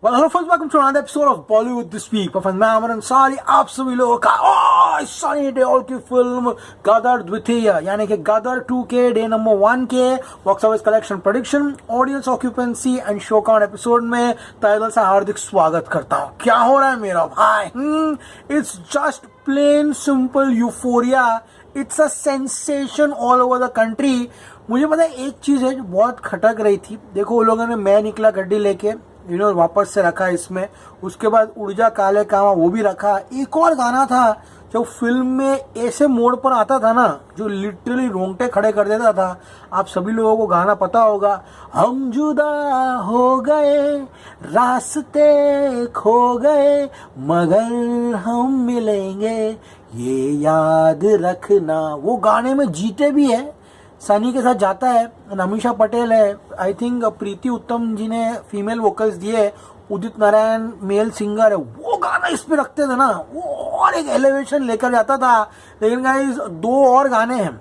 Well, hello folks, welcome to another episode of Bollywood This Week। मैं अमर अंसारी आप सभी लोगों का सनी देओल की फिल्म गदर द्वितीय यानी कि गदर 2 के डे नंबर 1 के box office collection prediction, audience occupancy and show count episode में तहे से हार्दिक स्वागत करता हूँ। क्या हो रहा है मेरा भाई? It's just plain simple euphoria. It's a sensation all over the country. मुझे पता है एक चीज है जो बहुत खटक रही थी। देखो, वो लोगों ने मैं निकला गड्डी लेके वापस से रखा इसमें, उसके बाद उड़ जा काले कामा वो भी रखा। एक और गाना था जो फिल्म में ऐसे मोड पर आता था ना, जो लिटरली रोंगटे खड़े कर देता था। आप सभी लोगों को गाना पता होगा। हम जुदा हो गए, रास्ते खो गए, मगर हम मिलेंगे, ये याद रखना। वो गाने में जीते भी है, सनी के साथ जाता है, नमीशा पटेल है, आई थिंक प्रीति उत्तम जी ने फीमेल वोकल्स दिए, उदित नारायण मेल सिंगर है। वो गाना इस पे रखते थे ना, वो और एक एलिवेशन लेकर जाता था। लेकिन गाइस, दो और गाने हैं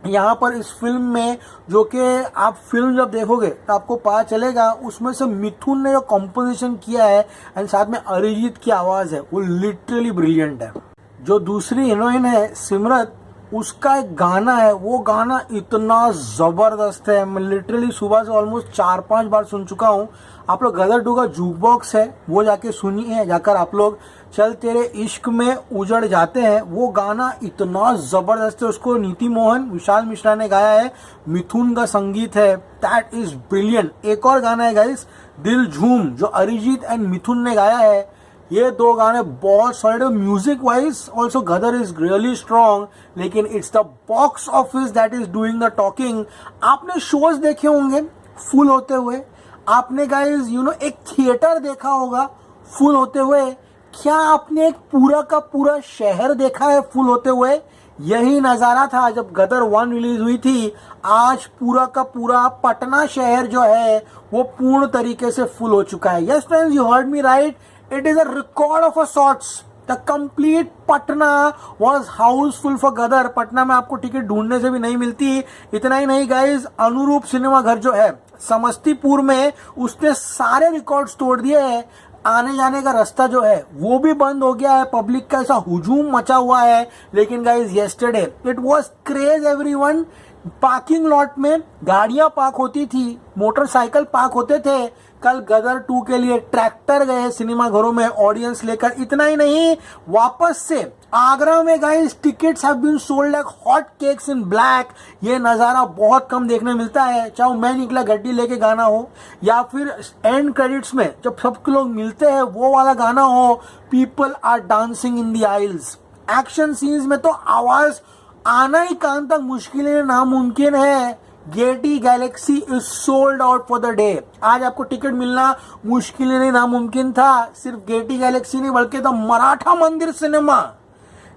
यहाँ पर इस फिल्म में, जो कि आप फिल्म जब देखोगे तो आपको पता चलेगा। उसमें से मिथुन ने जो कॉम्पोजिशन किया है एंड साथ में अरिजीत की आवाज है, वो लिटरली ब्रिलियंट है। जो दूसरी हीरोइन है सिमरत, उसका एक गाना है, वो गाना इतना जबरदस्त है। मैं लिटरली सुबह से ऑलमोस्ट 4-5 बार सुन चुका हूँ। आप लोग गदर 2 का जूक बॉक्स है, वो जाके सुनिए, जाकर आप लोग चल तेरे इश्क में उजड़ जाते हैं। वो गाना इतना जबरदस्त है। उसको नीति मोहन, विशाल मिश्रा ने गाया है, मिथुन का संगीत है। That is brilliant. एक और गाना है गाइस, दिल झूम, जो अरिजीत एंड मिथुन ने गाया है। ये दो गाने बहुत solid. Music wise also Gadar is really strong, लेकिन it's the box office that is doing the talking. आपने शोज देखे होंगे फुल होते हुए, आपने गाइज एक थिएटर देखा होगा फुल होते हुए। क्या आपने एक पूरा का पूरा शहर देखा है फुल होते हुए? यही नजारा था जब गदर 1 रिलीज हुई थी। आज पूरा का पूरा पटना शहर जो है वो पूर्ण तरीके से फुल हो चुका है। Yes friends, you heard me right. It is a record of a sorts. The complete Patna was houseful for Gadar. Patna में आपको टिकट ढूंढने से भी नहीं मिलती। इतना ही नहीं गाइज, अनुरूप सिनेमा घर जो है समस्तीपुर में, उसने सारे रिकॉर्ड्स तोड़ दिए हैं। आने जाने का रास्ता जो है वो भी बंद हो गया है। पब्लिक का ऐसा हुजूम मचा हुआ है। लेकिन guys, yesterday it was craze everyone। Parking lot में गाड़ियां पार्क होती थी, मोटरसाइकिल पार्क होते थे। कल गदर 2 के लिए ट्रैक्टर गए सिनेमा घरों में ऑडियंस लेकर। इतना ही नहीं, वापस से आगरा में guys tickets have been sold like hot cakes in black. ये नजारा बहुत कम देखने मिलता है, चाहे मैं निकला गड्डी लेके गाना हो, या फिर एंड क्रेडिट्स में जब सब लोग मिलते हैं वो वाला गाना हो। People are dancing in the aisles. Action scenes में तो आवाज आना ही कान तक मुश्किल है, नामुमकिन है। Getty Galaxy is sold out for the day. आज आपको टिकट मिलना मुश्किल नहीं, नामुमकिन था। सिर्फ गेटी गैलेक्सी नहीं बल्कि द मराठा मंदिर cinema,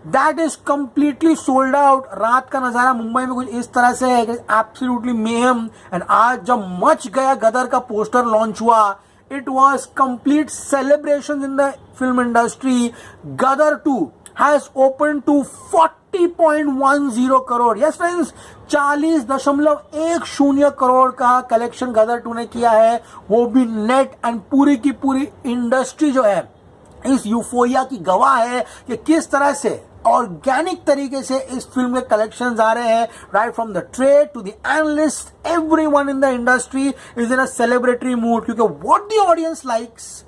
that is completely sold out. रात का नजारा मुंबई में कुछ इस तरह से है, एब्सोल्युटली मेहम। एंड आज जब मच गया गदर का पोस्टर लॉन्च हुआ, it was complete celebration in the film industry. Gadar 2 has opened to 40.10 crore. Yes friends, 40.10 crore का कलेक्शन गदर 2 ने किया है, वो भी नेट। एंड पूरी की पूरी इंडस्ट्री जो है इस यूफोरिया की गवाह है कि किस तरह से ऑर्गेनिक तरीके से इस फिल्म के कलेक्शंस आ रहे हैं। Right from the trade to the analyst, everyone in the industry is in a celebratory mood, क्योंकि what the audience likes,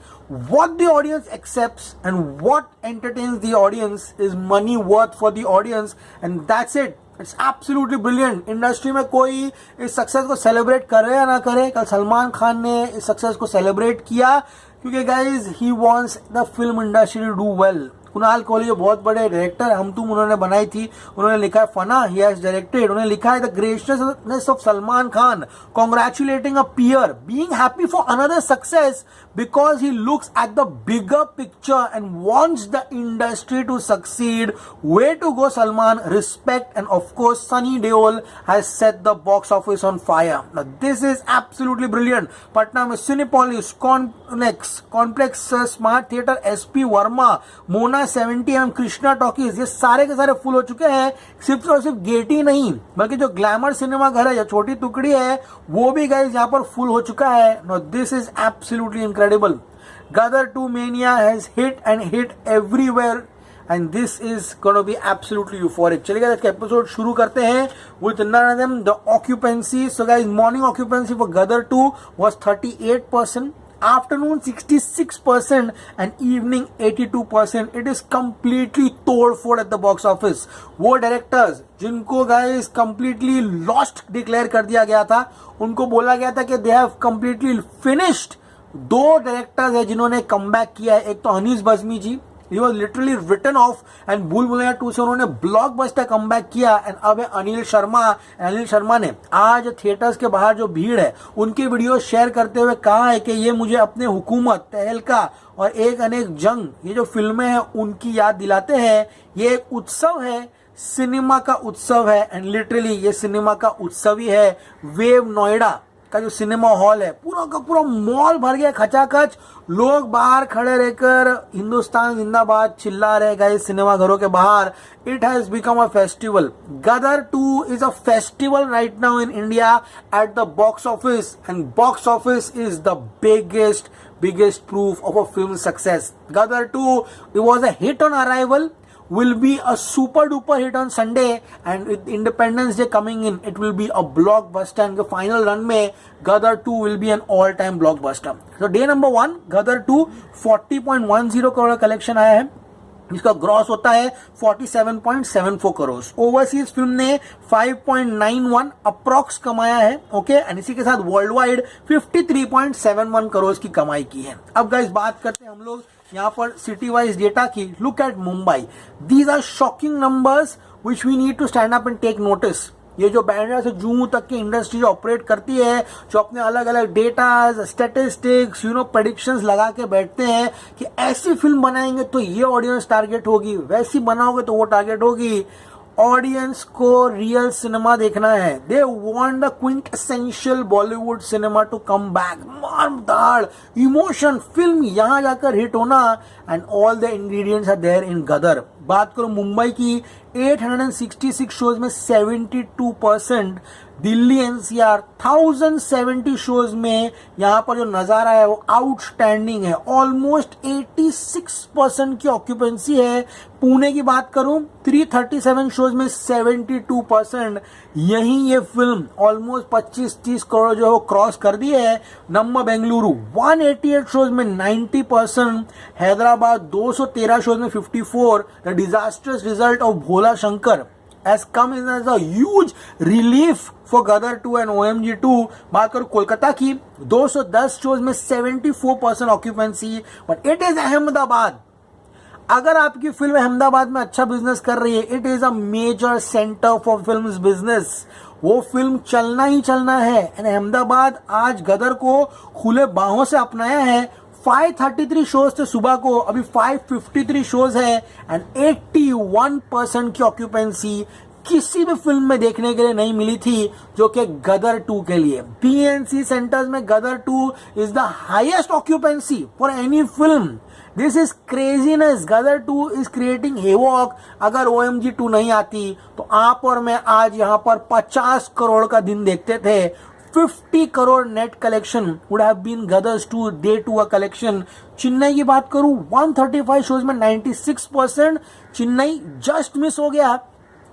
what the audience accepts and what entertains the audience is money worth for the audience, and that's it. It's absolutely brilliant. Industry में कोई इस success को celebrate करे या ना करे, कल सलमान खान ने इस सक्सेस को सेलिब्रेट किया, क्योंकि guys he wants the film industry to do well. Kunal Kohli बहुत बड़े डायरेक्टर, हम तुम उन्होंने बनाई थी, उन्होंने लिखा है फना, ही हैज डायरेक्टेड। उन्होंने लिखा है the graceness of Salman Khan, congratulating a peer, being happy for another success because he looks at the bigger picture and wants the industry to succeed. Way to go Salman, respect. And of course Sunny Deol has set the box office on fire. This is absolutely brilliant. Patna में Cinepolis, complex, smart theatre, SP Verma, Mona 70mm, Krishna talkies, ये सारे के सारे full हो चुके हैं। सिर्फ और सिर्फ गेटी नहीं बल्कि जो ग्लैमर सिनेमा घर है या छोटी टुकड़ी है वो भी गाइस यहाँ पर फुल हो चुका है। No, this is absolutely incredible. Gadar 2 mania has hit and hit everywhere and this is going to be absolutely euphoric. चलिए गाइस एपिसोड शुरू करते हैं with none of them the occupancy. So guys, morning occupancy for Gadar 2 was 38%. Afternoon 66% and evening 82%. It is completely तोड़-फोड़ at the box office. वो directors जिनको guys completely lost declare कर दिया गया था, उनको बोला गया था कि they have completely finished. दो डायरेक्टर्स है जिन्होंने कम बैक किया है. एक तो अनीस बज़मी जी, he was literally written off and भूल भुलैया 2 से उन्होंने ब्लॉकबस्टर कमबैक किया. एंड अब अनिल शर्मा ने आज थिएटर्स के बाहर जो भीड़ है उनकी वीडियो शेयर करते हुए कहा है कि ये मुझे अपने हुकूमत, तहलका और एक अनेक जंग, ये जो फिल्में हैं उनकी याद दिलाते हैं. ये एक उत्सव है, सिनेमा का उत्सव है एंड लिटरली ये सिनेमा का उत्सव ही है. वेव नोएडा का जो सिनेमा हॉल है पूरा का पूरा मॉल भर गया खचाखच. लोग बाहर खड़े रहकर हिंदुस्तान जिंदाबाद चिल्ला रहे गए सिनेमा घरों के बाहर. It has become a festival. Gadar 2 is a festival right now in India at the box office and box office is the biggest proof of a film success. Gadar 2, it was a hit on arrival, will be a super duper hit on Sunday, and with Independence Day coming in, it will be a blockbuster. And the final run में Gadar 2 will be an all-time blockbuster. So day number 1, Gadar 2 40.10 crore का collection आया है, जिसका gross होता है 47.74 crore. Overseas film ने 5.91 approx कमाया है. ओके, एंड इसी के साथ वर्ल्ड वाइड 53.71 करोड़ की कमाई की है. अब गाइस बात करते हैं हम लोग यहाँ पर सिटी वाइज डेटा की. Look at Mumbai. These are shocking numbers which we need to stand up and take notice. ये जो बैंड्रा से जून तक की इंडस्ट्री ऑपरेट करती है, जो अपने अलग अलग डेटा, स्टैटिस्टिक्स, प्रेडिक्शंस लगा के बैठते हैं कि ऐसी फिल्म बनाएंगे तो ये ऑडियंस टारगेट होगी, वैसी बनाओगे तो वो टारगेट होगी. ऑडियंस को रियल सिनेमा देखना है. They want the quintessential Bollywood cinema to come back. मार धाड़ इमोशन फिल्म यहां जाकर हिट होना and all the ingredients are there in Gadar. बात करो मुंबई की, 866 शोज में 72%. दिल्ली एनसीआर 1070 शोज में यहाँ पर जो नजारा है वो आउटस्टैंडिंग है. ऑलमोस्ट 86% की ऑक्यूपेंसी है. पुणे की बात करूं, 337 शोज में 72%. यहीं ये फिल्म ऑलमोस्ट 25-30 करोड़ जो है वो क्रॉस कर दी है. नंबर बेंगलुरु 188 शोज में 90%. हैदराबाद 213 शोज में 54. The disasters result of Bhola Shankar has come in as a huge relief for Gadar 2 and OMG 2. बात करो कोलकाता की, 210 शोज में 74% occupancy. But it is Ahmedabad. अगर आपकी फिल्म अहमदाबाद में अच्छा बिजनेस कर रही है, it is a major centre for film business. वो फिल्म चलना ही चलना है. एंड अहमदाबाद आज गदर को खुले बाहों से अपनाया है. 533 शोज थे सुबह को, अभी 553 शोज है एंड 81% की ऑक्यूपेंसी किसी भी फिल्म में देखने के लिए नहीं मिली थी जो कि गदर 2 के लिए. पीएनसी सेंटर्स में Gadar 2 is the highest occupancy for any film. This is craziness. Gadar 2 is creating havoc. अगर OMG 2 नहीं आती तो आप और मैं आज यहाँ पर 50 करोड़ का दिन देखते थे. 50 crore net collection would have been Gadar 2 day 2 collection. Chennai की बात करूं, 135 शोज में 96%. चेन्नई जस्ट मिस हो गया,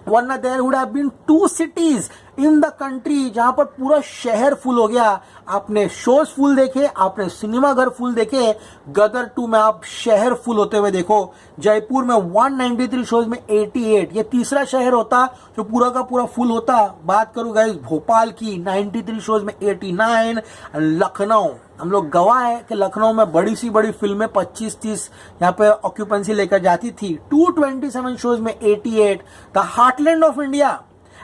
वरना there would have been 2 cities in the country जहां पर पूरा शहर फुल हो गया. आपने शोज फुल देखे, आपने सिनेमा घर फुल देखे. गदर 2 में आप शहर फुल होते हुए देखो. जयपुर में 193 शोज में 88. ये तीसरा शहर होता जो पूरा का पूरा फुल होता. बात करूं गाइस भोपाल की, 93 शोज में 89. लखनऊ, हम लोग गवाह है कि लखनऊ में बड़ी सी बड़ी फिल्में 25-30 यहाँ पे ऑक्यूपेंसी लेकर जाती थी. 227 शोज में 88. The heartland of India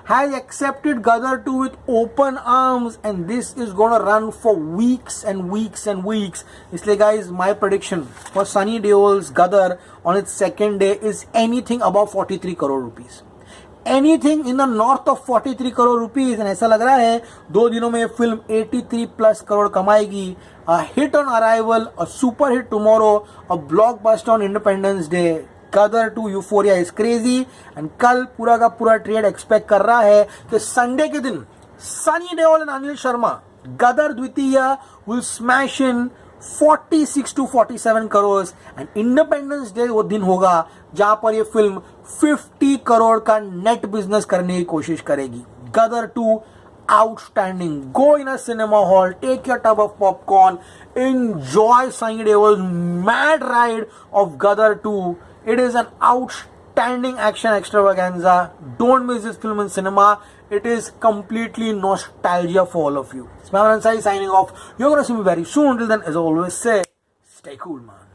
has accepted Gadar 2 with open arms and this is going to run for weeks and weeks and weeks. इसलिए guys, my prediction for Sunny Deol's Gadar on its second day is anything above 43 crore rupees. Anything in the north of 43 crore rupees. and ऐसा लग रहा है 2 दिनों में ये फिल्म 83+ करोड़ कमाएगी. A hit on arrival, a super hit tomorrow, a blockbuster on Independence Day. Gadar 2 euphoria is crazy. And कल पूरा का पूरा ट्रेड एक्सपेक्ट कर रहा है कि संडे के दिन सनी देओल एंड अनिल शर्मा गदर द्वितीय will smash in 46 to 47 crore and independence day वो दिन होगा जहां पर ये फिल्म 50 करोड़ का नेट बिजनेस करने की कोशिश करेगी. गदर 2 outstanding. Go in a cinema hall, take your tub of popcorn, enjoy Sunny Deol's mad ride of Gadar 2. It is an outstanding action extravaganza. Don't miss this film in cinema. It is completely nostalgia for all of you. It's Mahan Ansari signing off. You're gonna see me very soon. Till then, as I always say, stay cool, man.